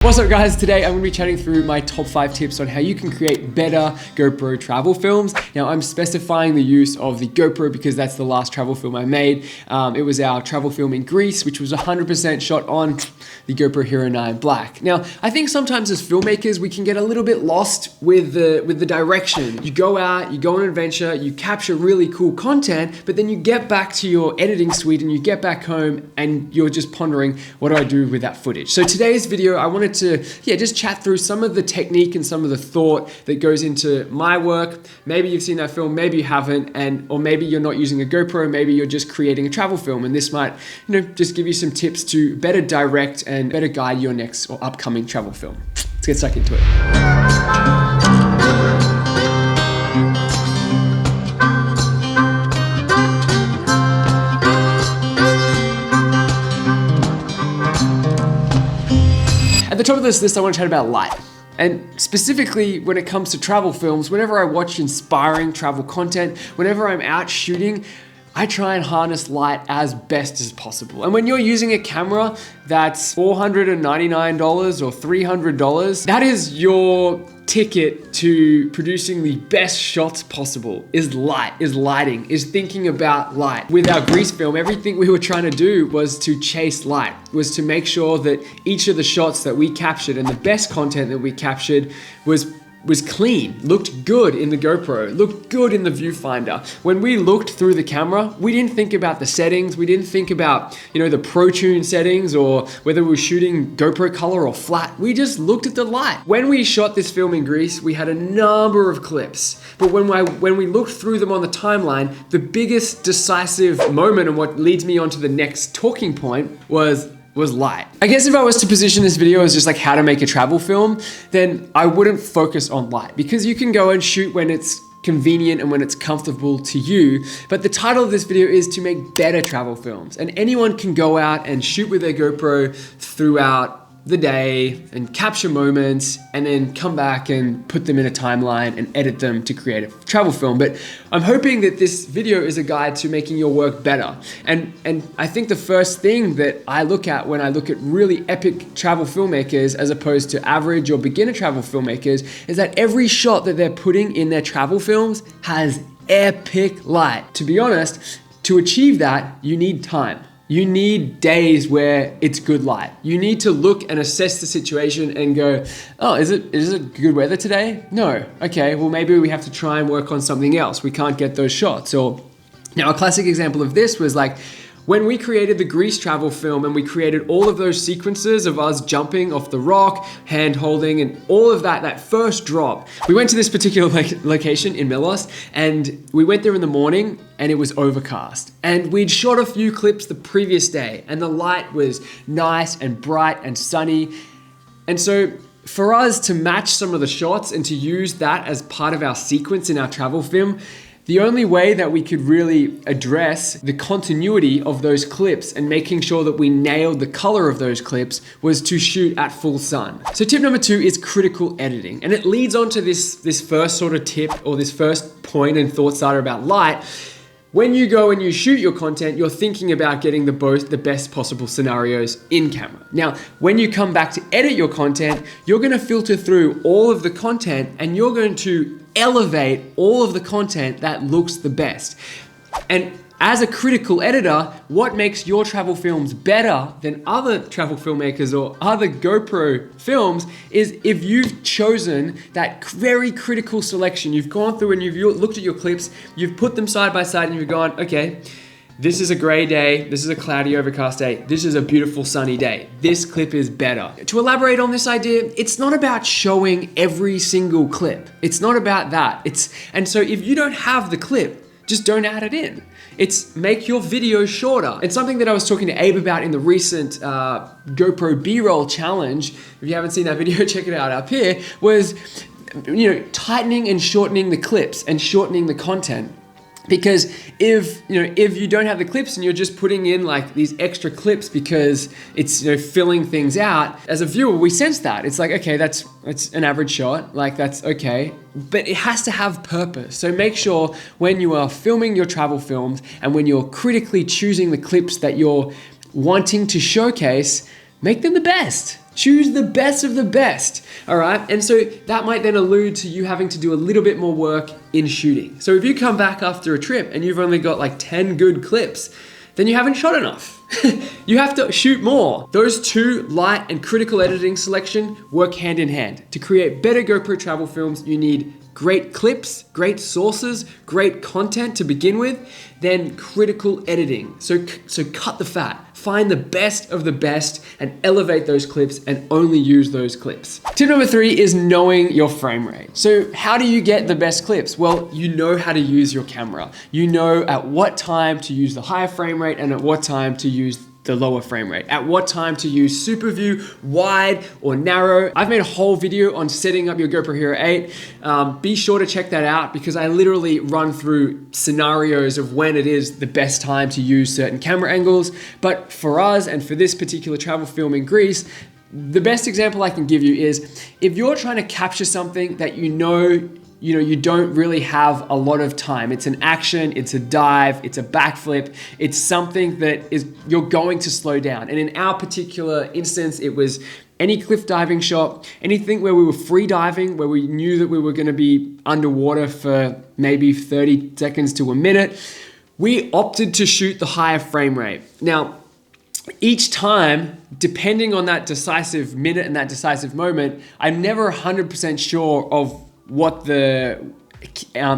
What's up guys, today I'm going to be chatting through my top 5 tips on how you can create better GoPro travel films. Now I'm specifying the use of the GoPro because that's the last travel film I made. It was our travel film in Greece, which was 100% shot on the GoPro Hero 9 Black. Now I think sometimes as filmmakers we can get a little bit lost with the direction. You go out, you go on an adventure, you capture really cool content, but then you get back to your editing suite and you get back home and you're just pondering, what do I do with that footage? So today's video I wanted to just chat through some of the technique and some of the thought that goes into my work. Maybe you've seen that film, maybe you haven't, or maybe you're not using a GoPro, maybe you're just creating a travel film, and this might, just give you some tips to better direct and better guide your next or upcoming travel film. Let's get stuck into it. At the top of this list, I want to chat about light. And specifically when it comes to travel films, whenever I watch inspiring travel content, whenever I'm out shooting, I try and harness light as best as possible. And when you're using a camera that's $499 or $300, that is your ticket to producing the best shots possible. Is lighting, is thinking about light. With our Grease film, everything we were trying to do was to chase light, was to make sure that each of the shots that we captured and the best content that we captured was clean, looked good in the GoPro, looked good in the viewfinder. When we looked through the camera, we didn't think about the settings, we didn't think about, the Pro Tune settings or whether we were shooting GoPro color or flat. We just looked at the light. When we shot this film in Greece, we had a number of clips, but when we looked through them on the timeline, the biggest decisive moment and what leads me on to the next talking point was light. I guess if I was to position this video as just like how to make a travel film, then I wouldn't focus on light, because you can go and shoot when it's convenient and when it's comfortable to you. But the title of this video is to make better travel films, and anyone can go out and shoot with their GoPro throughout the day and capture moments and then come back and put them in a timeline and edit them to create a travel film. But I'm hoping that this video is a guide to making your work better. And I think the first thing that I look at when I look at really epic travel filmmakers as opposed to average or beginner travel filmmakers is that every shot that they're putting in their travel films has epic light. To be honest, to achieve that, you need time. You need days where it's good light. You need to look and assess the situation and go, oh, is it good weather today? No. Okay, well maybe we have to try and work on something else. We can't get those shots. Or now a classic example of this was like when we created the Grease travel film and we created all of those sequences of us jumping off the rock, hand holding, and all of that first drop. We went to this particular location in Milos, and we went there in the morning and it was overcast. And we'd shot a few clips the previous day and the light was nice and bright and sunny. And so for us to match some of the shots and to use that as part of our sequence in our travel film, the only way that we could really address the continuity of those clips and making sure that we nailed the color of those clips was to shoot at full sun. So tip number 2 is critical editing. And it leads on to this first sort of tip or this first point and thought starter about light. When you go and you shoot your content, you're thinking about getting the best possible scenarios in camera. Now, when you come back to edit your content, you're going to filter through all of the content and you're going to elevate all of the content that looks the best. And as a critical editor, what makes your travel films better than other travel filmmakers or other GoPro films is if you've chosen that very critical selection. You've gone through and you've looked at your clips, you've put them side by side and you've gone, okay, this is a gray day, this is a cloudy overcast day, this is a beautiful sunny day. This clip is better. To elaborate on this idea, it's not about showing every single clip. It's not about that. And so if you don't have the clip, just don't add it in. It's make your video shorter. And something that I was talking to Abe about in the recent GoPro B-roll challenge, if you haven't seen that video, check it out up here, was tightening and shortening the clips and shortening the content. Because if you don't have the clips and you're just putting in like these extra clips because it's filling things out, as a viewer we sense that it's like, okay, that's an average shot, like that's okay, but it has to have purpose. So make sure when you are filming your travel films and when you're critically choosing the clips that you're wanting to showcase, make them the best. Choose the best of the best, all right? And so that might then allude to you having to do a little bit more work in shooting. So if you come back after a trip and you've only got like 10 good clips, then you haven't shot enough. You have to shoot more. Those two, light and critical editing selection, work hand in hand. To create better GoPro travel films, you need great clips, great sources, great content to begin with, then critical editing. So cut the fat, find the best of the best and elevate those clips and only use those clips. Tip number 3 is knowing your frame rate. So how do you get the best clips? Well, you know how to use your camera. You know at what time to use the higher frame rate and at what time to use the lower frame rate, at what time to use super view, wide or narrow. I've made a whole video on setting up your GoPro Hero 8. Be sure to check that out because I literally run through scenarios of when it is the best time to use certain camera angles. But for us and for this particular travel film in Greece, the best example I can give you is if you're trying to capture something that you don't really have a lot of time. It's an action, it's a dive, it's a backflip. It's something that you're going to slow down. And in our particular instance, it was any cliff diving shot, anything where we were free diving, where we knew that we were gonna be underwater for maybe 30 seconds to a minute. We opted to shoot the higher frame rate. Now, each time, depending on that decisive minute and that decisive moment, I'm never 100% sure of what the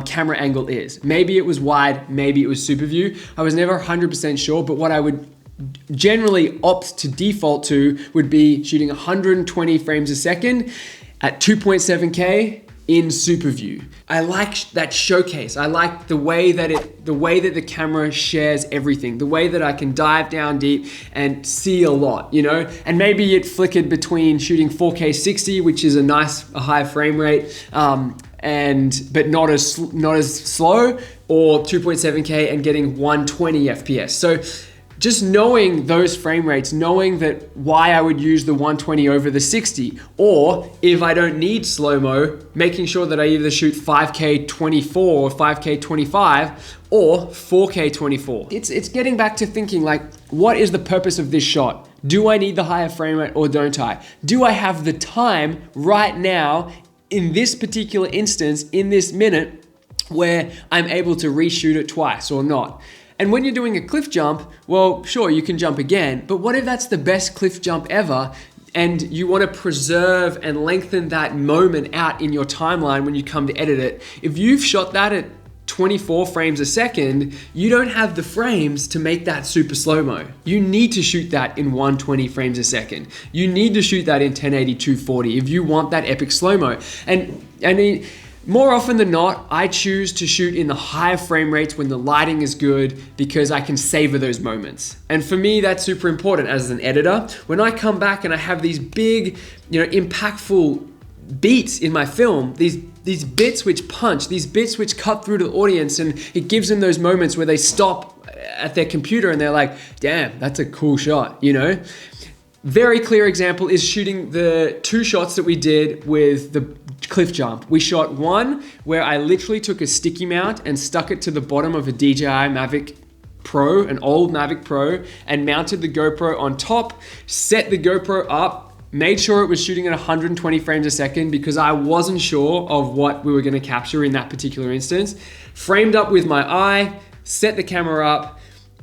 camera angle is. Maybe it was wide, maybe it was super view. I was never 100% sure, but what I would generally opt to default to would be shooting 120 frames a second at 2.7K in super view. I like that showcase. I like the way that the camera shares everything, the way that I can dive down deep and see a lot, you know? And maybe it flickered between shooting 4K 60, which is a high frame rate, but not as slow, or 2.7K and getting 120 FPS. So just knowing those frame rates, knowing that why I would use the 120 over the 60, or if I don't need slow-mo, making sure that I either shoot 5K 24 or 5K 25 or 4K 24. It's getting back to thinking like, what is the purpose of this shot? Do I need the higher frame rate or don't I? Do I have the time right now in this particular instance, in this minute, where I'm able to reshoot it twice or not? And when you're doing a cliff jump, well, sure, you can jump again, but what if that's the best cliff jump ever and you want to preserve and lengthen that moment out in your timeline when you come to edit it? If you've shot that at 24 frames a second, you don't have the frames to make that super slow-mo. You need to shoot that in 120 frames a second. You need to shoot that in 1080 240 if you want that epic slow-mo. And more often than not, I choose to shoot in the higher frame rates when the lighting is good because I can savor those moments. And for me, that's super important as an editor. When I come back and I have these big, impactful beats in my film, these bits which punch, these bits which cut through to the audience, and it gives them those moments where they stop at their computer and they're like, damn, that's a cool shot, Very clear example is shooting the 2 shots that we did with the cliff jump. We shot one where I literally took a sticky mount and stuck it to the bottom of a DJI Mavic Pro, an old Mavic Pro, and mounted the GoPro on top, set the GoPro up, made sure it was shooting at 120 frames a second because I wasn't sure of what we were going to capture in that particular instance. Framed up with my eye, set the camera up,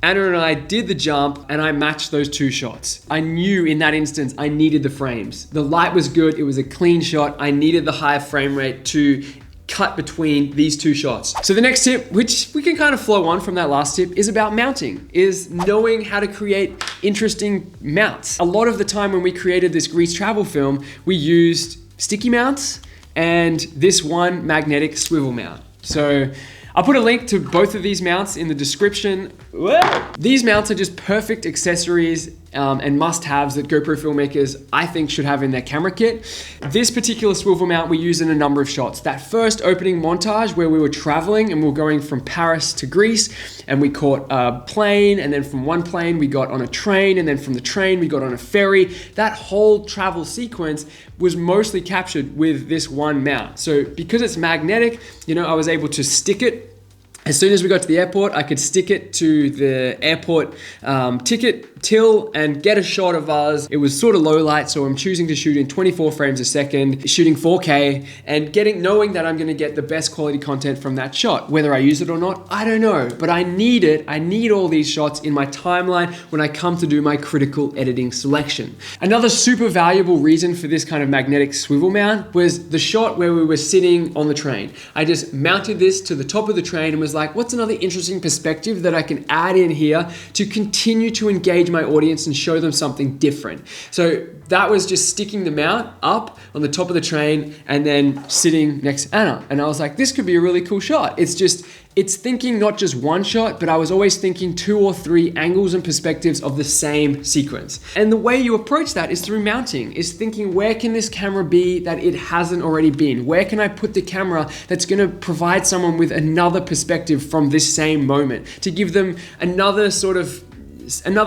Anna and I did the jump and I matched those 2 shots. I knew in that instance I needed the frames. The light was good, it was a clean shot. I needed the higher frame rate to cut between these 2 shots. So the next tip, which we can kind of flow on from that last tip, is about mounting, is knowing how to create interesting mounts. A lot of the time when we created this Greece travel film, we used sticky mounts and this one magnetic swivel mount. So I'll put a link to both of these mounts in the description. Whoa! These mounts are just perfect accessories and must-haves that GoPro filmmakers, I think, should have in their camera kit. This particular swivel mount we use in a number of shots. That first opening montage where we were traveling and we were going from Paris to Greece and we caught a plane, and then from one plane we got on a train, and then from the train we got on a ferry. That whole travel sequence was mostly captured with this one mount. So because it's magnetic, I was able to stick it As soon as we got to the airport, I could stick it to the airport ticket till and get a shot of us. It was sort of low light, so I'm choosing to shoot in 24 frames a second, shooting 4K, and knowing that I'm gonna get the best quality content from that shot. Whether I use it or not, I don't know, but I need it. I need all these shots in my timeline when I come to do my critical editing selection. Another super valuable reason for this kind of magnetic swivel mount was the shot where we were sitting on the train. I just mounted this to the top of the train and was like, what's another interesting perspective that I can add in here to continue to engage my audience and show them something different? So that was just sticking the mount up on the top of the train and then sitting next to Anna. And I was like, this could be a really cool shot. It's thinking not just one shot, but I was always thinking 2 or 3 angles and perspectives of the same sequence. And the way you approach that is through mounting, is thinking, where can this camera be that it hasn't already been? Where can I put the camera that's gonna provide someone with another perspective from this same moment, to give them another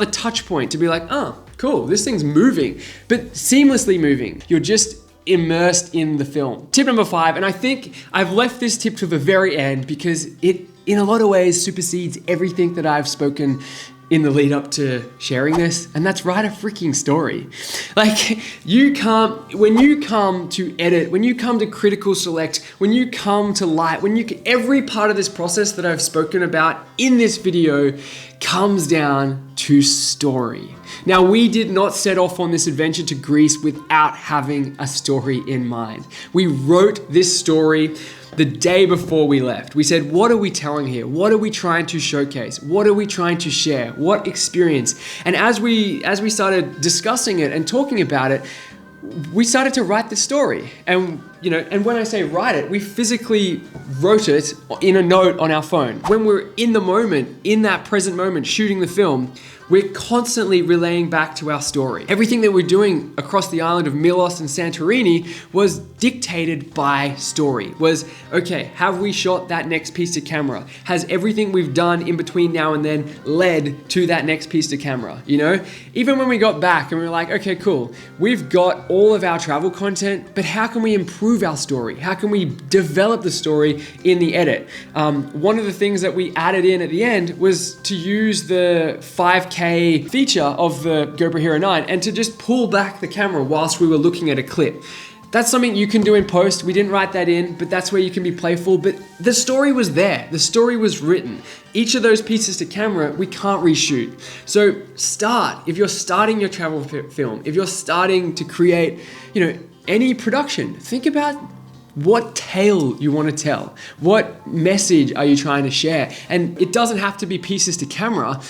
touch point, to be like, oh, cool, this thing's moving, but seamlessly moving. You're just immersed in the film. Tip number 5, and I think I've left this tip to the very end because it, in a lot of ways, supersedes everything that I've spoken in the lead up to sharing this, and that's write a freaking story. Like, when you come to edit, when you come to critical select, when you come to light, every part of this process that I've spoken about in this video comes down to story. Now, we did not set off on this adventure to Greece without having a story in mind. We wrote this story the day before we left. We said, what are we telling here? What are we trying to showcase? What are we trying to share? What experience? And as we started discussing it and talking about it, we started to write the story. And when I say write it, we physically wrote it in a note on our phone. When we're in the moment, in that present moment, shooting the film, we're constantly relaying back to our story. Everything that we're doing across the island of Milos and Santorini was dictated by story. Was, okay, have we shot that next piece to camera? Has everything we've done in between now and then led to that next piece to camera? Even when we got back and we were like, okay, cool, we've got all of our travel content, but how can we improve our story? How can we develop the story in the edit? One of the things that we added in at the end was to use the 5K feature of the GoPro Hero 9 and to just pull back the camera whilst we were looking at a clip. That's something you can do in post. We didn't write that in, but that's where you can be playful. But the story was there. The story was written. Each of those pieces to camera, we can't reshoot. So if you're starting your travel film, if you're starting to create, any production, think about what tale you want to tell. What message are you trying to share? And it doesn't have to be pieces to camera.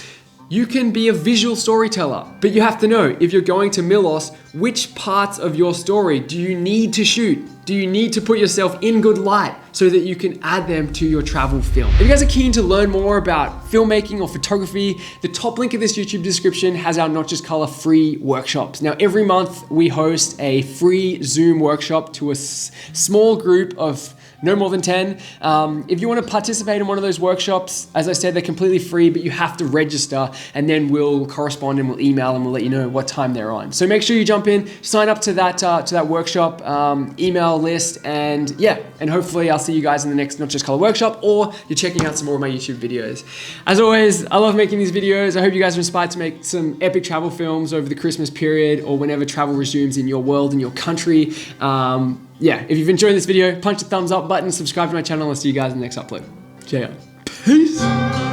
You can be a visual storyteller, but you have to know, if you're going to Milos, which parts of your story do you need to shoot? Do you need to put yourself in good light so that you can add them to your travel film? If you guys are keen to learn more about filmmaking or photography, the top link of this YouTube description has our Not Just Color free workshops. Now, every month we host a free Zoom workshop to a small group of no more than 10. If you want to participate in one of those workshops, as I said, they're completely free, but you have to register, and then we'll correspond and we'll email and we'll let you know what time they're on. So make sure you jump in, sign up to that workshop email list, and hopefully I'll see you guys in the next Not Just Color workshop, or you're checking out some more of my YouTube videos. As always, I love making these videos. I hope you guys are inspired to make some epic travel films over the Christmas period or whenever travel resumes in your world, in your country. If you've enjoyed this video, punch the thumbs up button, subscribe to my channel, and I'll see you guys in the next upload. Cheers. Peace.